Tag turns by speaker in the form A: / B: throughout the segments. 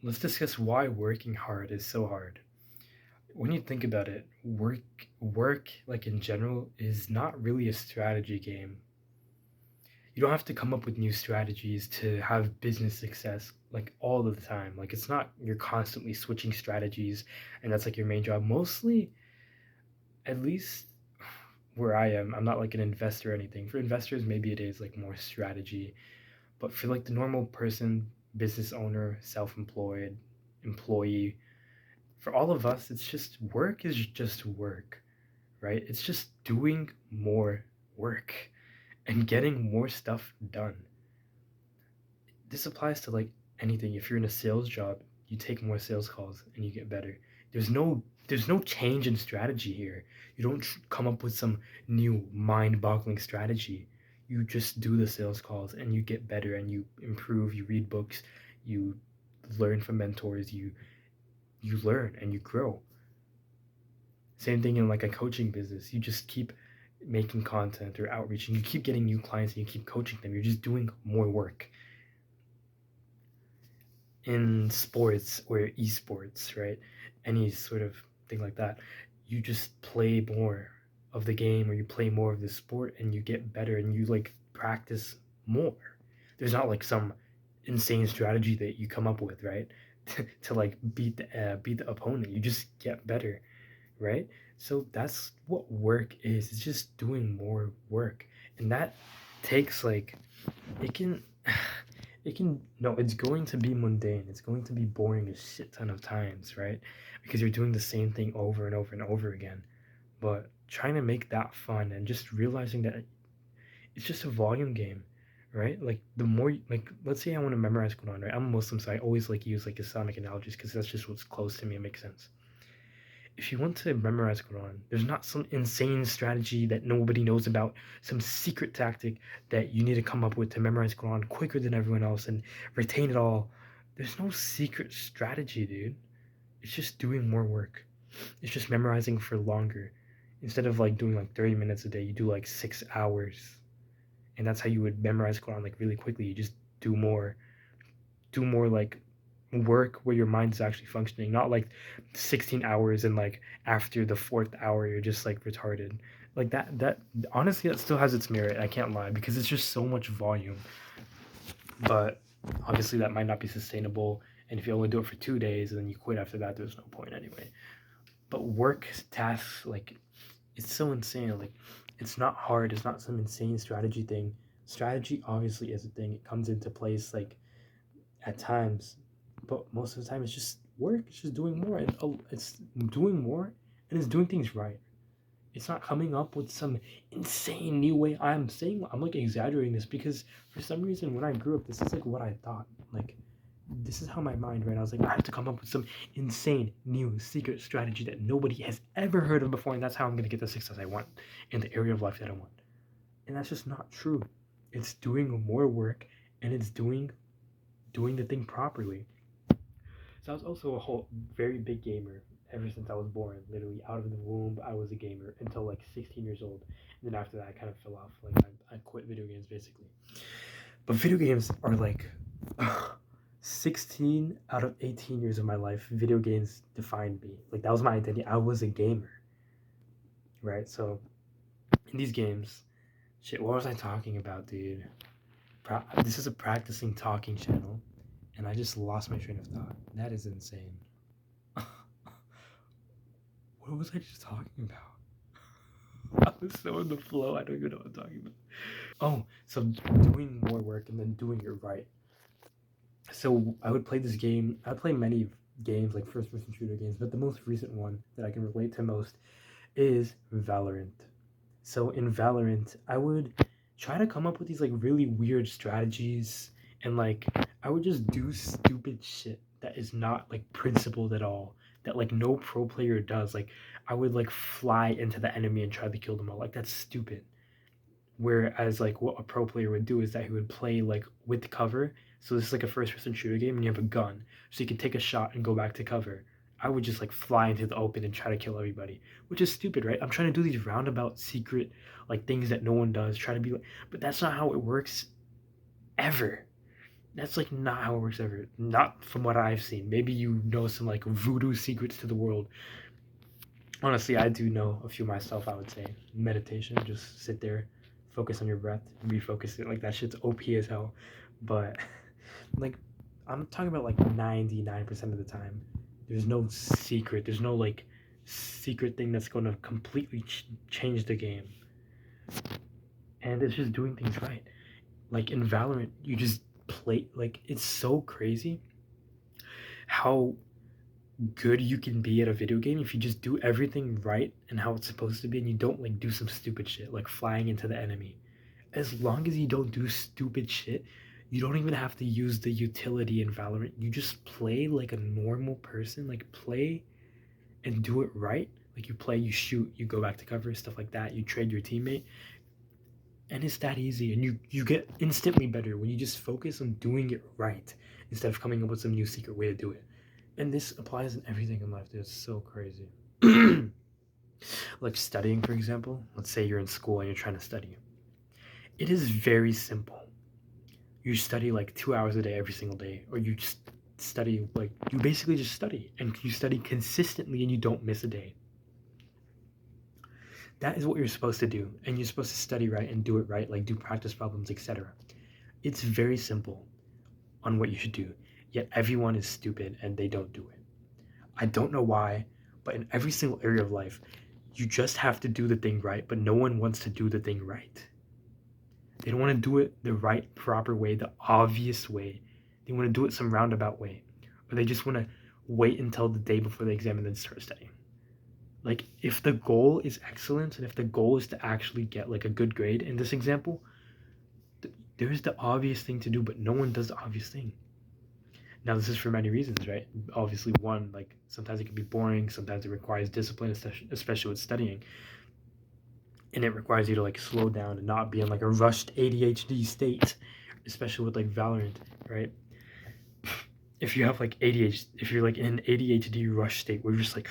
A: let's discuss why working hard is so hard. When you think about it, work like in general is not really a strategy game. You don't have to come up with new strategies to have business success like all of the time. Like it's not you're constantly switching strategies and that's like your main job. Mostly, at least where I am, I'm not like an investor or anything. For investors, maybe it is like more strategy. But for like the normal person, business owner, self-employed, employee, for all of us, it's just work is just work, right? It's just doing more work and getting more stuff done. This applies to like anything. If you're in a sales job, you take more sales calls and you get better. There's no change in strategy here. You don't come up with some new mind-boggling strategy. You just do the sales calls and you get better and you improve, you read books, you learn from mentors, you learn and you grow. Same thing in like a coaching business. You just keep making content or outreach and you keep getting new clients and you keep coaching them. You're just doing more work. In sports or esports, right? Any sort of thing like that, you just play more of the game or you play more of the sport and you get better and you like practice more. There's not like some insane strategy that you come up with, right? To like beat the opponent. You just get better, right? So that's what work is. It's just doing more work, and that takes like it can it can no, it's going to be mundane. It's going to be boring a shit ton of times, right? Because you're doing the same thing over and over and over again. But trying to make that fun and just realizing that it's just a volume game, right? Like the more like let's say I want to memorize Quran, right? I'm a Muslim, so I always like use like Islamic analogies because that's just what's close to me. It makes sense. If you want to memorize Quran, there's not some insane strategy that nobody knows about, some secret tactic that you need to come up with to memorize Quran quicker than everyone else and retain it all. There's no secret strategy, dude. It's just doing more work. It's just memorizing for longer. Instead of like doing like 30 minutes a day, you do like 6 hours. And that's how you would memorize Quran like really quickly. You just do more like work where your mind is actually functioning, not like 16 hours and like after the fourth hour you're just like retarded. Like that honestly that still has its merit, I can't lie, because it's just so much volume. But obviously that might not be sustainable, and if you only do it for 2 days and then you quit after that, there's no point anyway. But work tasks, like it's so insane. Like it's not hard, it's not some insane strategy thing. Strategy obviously is a thing, it comes into place like at times, but most of the time it's just work. It's just doing more, and it's doing more, and it's doing things right. It's not coming up with some insane new way. I'm like exaggerating this because for some reason when I grew up, this is like what I thought. Like this is how my mind ran. I was like, I have to come up with some insane new secret strategy that nobody has ever heard of before, and that's how I'm gonna get the success I want in the area of life that I want. And that's just not true. It's doing more work, and it's doing the thing properly. So I was also a whole very big gamer ever since I was born. Literally out of the womb, I was a gamer until like 16 years old. And then after that, I kind of fell off. Like I quit video games basically. But video games are like 16 out of 18 years of my life. Video games defined me. Like that was my identity. I was a gamer, right? So in these games, shit. What was I talking about, dude? This is a practicing talking channel, and I just lost my train of thought. That is insane. What was I just talking about? I was so in the flow. I don't even know what I'm talking about. Oh, so doing more work and then doing it right. So I would play this game. I play many games like first-person shooter games, but the most recent one that I can relate to most is Valorant. So in Valorant, I would try to come up with these like really weird strategies, and like I would just do stupid shit that is not like principled at all, that like no pro player does. Like I would like fly into the enemy and try to kill them all. Like that's stupid. Whereas like what a pro player would do is that he would play like with cover. So this is like a first person shooter game and you have a gun. So you can take a shot and go back to cover. I would just like fly into the open and try to kill everybody, which is stupid, right? I'm trying to do these roundabout secret like things that no one does, try to be like, but that's not how it works ever. That's like not how it works ever. Not from what I've seen. Maybe you know some like voodoo secrets to the world. Honestly, I do know a few myself, I would say. Meditation, just sit there, focus on your breath, refocus it. Like that shit's OP as hell. But like I'm talking about like 99% of the time. There's no secret. There's no like secret thing that's going to completely change the game. And it's just doing things right. Like in Valorant, you just play like it's so crazy how good you can be at a video game if you just do everything right and how it's supposed to be and you don't like do some stupid shit like flying into the enemy. As long as you don't do stupid shit, you don't even have to use the utility in Valorant. You just play like a normal person, like play and do it right. Like you play, you shoot, you go back to cover, stuff like that. You trade your teammate, and it's that easy. And you get instantly better when you just focus on doing it right instead of coming up with some new secret way to do it. And this applies in everything in life. It's so crazy. Like studying, for example. Let's say you're in school and you're trying to study. It is very simple. You study like 2 hours a day every single day, or you just study like you basically just study and you study consistently and you don't miss a day. That is what you're supposed to do, and you're supposed to study right and do it right, like do practice problems, etc. It's very simple on what you should do, yet everyone is stupid and they don't do it. I don't know why, but in every single area of life, you just have to do the thing right, but no one wants to do the thing right. They don't want to do it the right, proper way, the obvious way. They want to do it some roundabout way. Or they just want to wait until the day before the exam and then start studying. Like, if the goal is excellence and if the goal is to actually get like a good grade in this example, there's the obvious thing to do, but no one does the obvious thing. Now, this is for many reasons, right? Obviously, one, like sometimes it can be boring, sometimes it requires discipline, especially with studying. And it requires you to like slow down and not be in like a rushed ADHD state, especially with like Valorant, right? If you have like ADHD, if you're like in an ADHD rush state where you're just like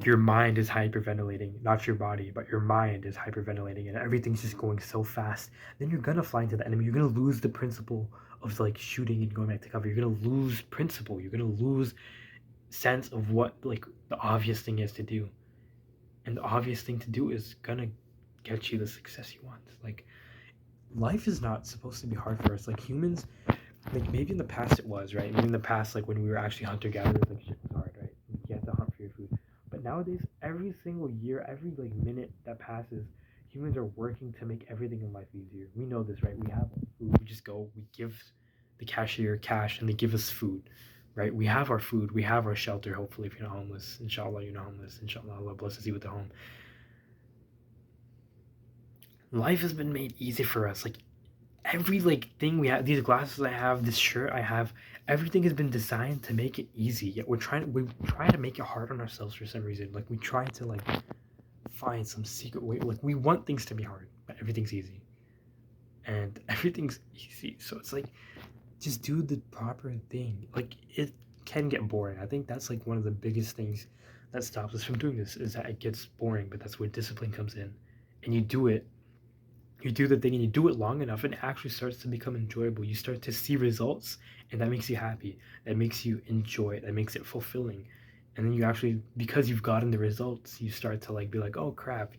A: your mind is hyperventilating, not your body, but your mind is hyperventilating and everything's just going so fast, then you're gonna fly into the enemy. You're gonna lose the principle of like shooting and going back to cover. You're gonna lose principle. You're gonna lose sense of what like the obvious thing is to do. And the obvious thing to do is gonna get you the success you want. Like life is not supposed to be hard for us. Like humans, like maybe in the past it was, right? Maybe in the past, like when we were actually hunter gatherers, like shit was hard, right? You have to hunt for your food. But nowadays, every single year, every like minute that passes, humans are working to make everything in life easier. We know this, right? We have food. We just go, we give the cashier cash, and they give us food, right? We have our food. We have our shelter. Hopefully, if you're not homeless, inshallah, you're not homeless. Inshallah, Allah blesses you with a home. Life has been made easy for us. Like every like thing we have, these glasses I have, this shirt I have, everything has been designed to make it easy. Yet we try to make it hard on ourselves for some reason. Like we try to like find some secret way. Like we want things to be hard, but everything's easy, and everything's easy. So it's like just do the proper thing. Like it can get boring. I think that's like one of the biggest things that stops us from doing this is that it gets boring. But that's where discipline comes in, and you do the thing and you do it long enough and it actually starts to become enjoyable. You start to see results and that makes you happy. That makes you enjoy it. That makes it fulfilling. And then you actually, because you've gotten the results, you start to like be like, oh crap,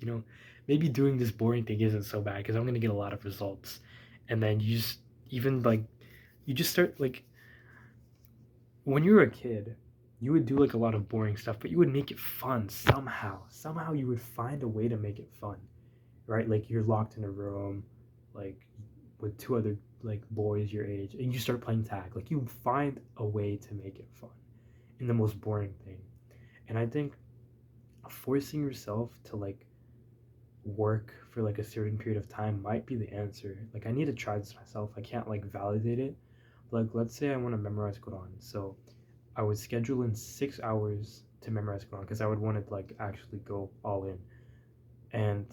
A: maybe doing this boring thing isn't so bad because I'm going to get a lot of results. And then you just, even like, you just start like, when you were a kid, you would do like a lot of boring stuff, but you would make it fun somehow. Somehow you would find a way to make it fun, right? Like you're locked in a room, like with two other like boys your age, and you start playing tag. Like you find a way to make it fun in the most boring thing. And I think forcing yourself to like work for like a certain period of time might be the answer. Like I need to try this myself. I can't like validate it. Like let's say I want to memorize Quran. So I would schedule in 6 hours to memorize Quran because I would want to like actually go all in. And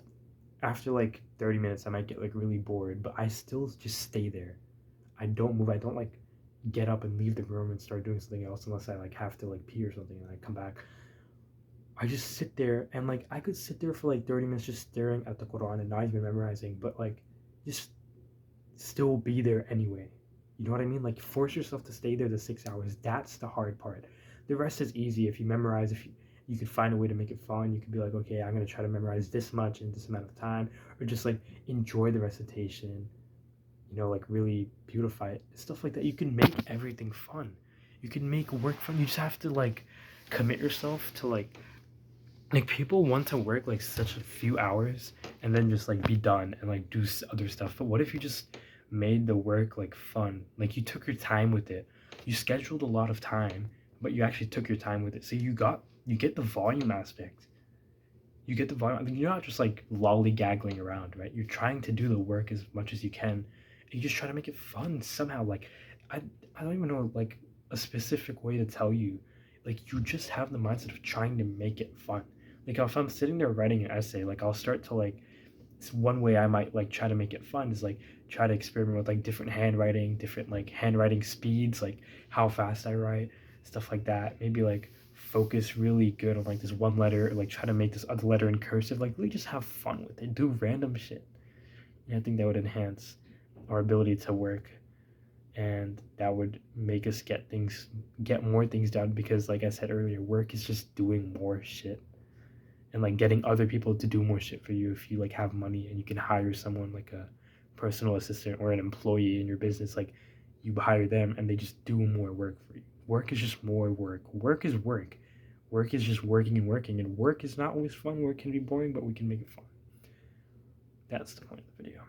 A: after like 30 minutes I might get like really bored, but I still just stay there. I don't move. I don't like get up and leave the room and start doing something else unless I like have to like pee or something and I come back. I just sit there and like I could sit there for like 30 minutes just staring at the Quran and not even memorizing, but like just still be there anyway. You know what I mean? Like force yourself to stay there the 6 hours. That's the hard part. The rest is easy if you memorize. If you could find a way to make it fun, you could be like, okay, I'm gonna try to memorize this much in this amount of time, or just like enjoy the recitation. You know, like really beautify it, stuff like that. You can make everything fun. You can make work fun. You just have to like commit yourself to like people want to work like such a few hours and then just like be done and like do other stuff. But what if you just made the work like fun? Like you took your time with it. You scheduled a lot of time, but you actually took your time with it. So you get the volume aspect. You get the volume. I mean, you're not just like lollygaggling around, right? You're trying to do the work as much as you can. And you just try to make it fun somehow. Like I I don't even know like a specific way to tell you. Like you just have the mindset of trying to make it fun. Like if I'm sitting there writing an essay, like I'll start to like it's one way I might like try to make it fun is like try to experiment with like different handwriting, different like handwriting speeds, like how fast I write, stuff like that. Maybe like focus really good on like this one letter, or, like try to make this other letter in cursive. Like really just have fun with it. Do random shit. And I think that would enhance our ability to work, and that would make us get more things done, because like I said earlier, work is just doing more shit and like getting other people to do more shit for you. If you like have money and you can hire someone like a personal assistant or an employee in your business, like you hire them and they just do more work for you. Work is just more work. Work is work. Work is just working and working, and work is not always fun. Work can be boring, but we can make it fun. That's the point of the video.